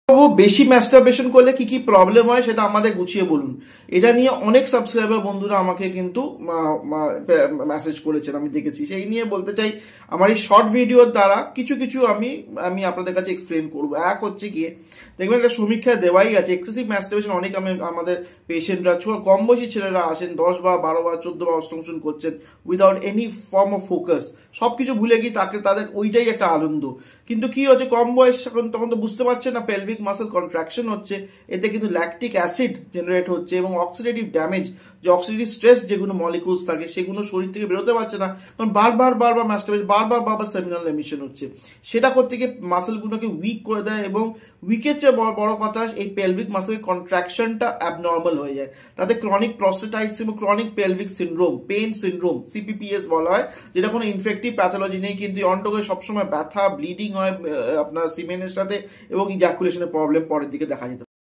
বাবু বেশি ম্যাস্টারবেশন করলে কি কি প্রবলেম হয় সেটা আমাদের গুছিয়ে বলুন। এটা নিয়ে অনেক সাবস্ক্রাইবার বন্ধুরা আমাকে কিন্তু মেসেজ করেছেন, আমি দেখেছি। সেই নিয়ে বলতে চাই, আমার এই শর্ট ভিডিওর দ্বারা কিছু কিছু আমি আমি আপনাদের কাছে এক্সপ্লেন করবো। এক হচ্ছে গিয়ে দেখবেন একটা সমীক্ষা দেওয়াই আছে, এক্সেসিভ ম্যাস্টারবেশন অনেক আমাদের পেশেন্টরা, কম বয়সী ছেলেরা আসেন 10 বার 12 বার 14 বার অষ্টমশন করছেন without any form of focus, সব কিছু ভুলে গিয়ে তাদের ওইটাই একটা আনন্দ। কিন্তু কি হচ্ছে, কম বয়স তখন তো বুঝতে পারছে না পেলভিক মাসল কন্ট্রাকশন হচ্ছে, এতে কিন্তু ল্যাকটিক অ্যাসিড জেনারেট হচ্ছে এবং অক্সিডেটিভ ড্যামেজ, যে অক্সিডেটিভ স্ট্রেস যেগুলো মলিকুলস থাকে সেগুলো শরীর থেকে বেরোতে পারছে না, কারণ বারবার ম্যাস্টারবেশন, বারবার সেমিনাল এমিশন হচ্ছে। সেটা করতে গিয়ে মাসেলগুলোকে উইক করে দেয় এবং উইকের চেয়ে বড় কথা এই পেলভিক মাসেলের কন্ট্রাকশনটা অ্যাবনর্মাল হয়ে যায়। তাতে ক্রনিক প্রস্টেটাইটিস এবং chronic pelvic syndrome, pain syndrome, CPPS বলা হয়, যেটা কোনো ইনফেক্টিভ প্যাথোলজি নেই, কিন্তু অন্ডকোষে সবসময় ব্যথা, ব্লিডিং হয় আপনার সিমেনের সাথে এবং ইজাকুলেশনের প্রবলেম পরের দিকে দেখা যেতে পারে।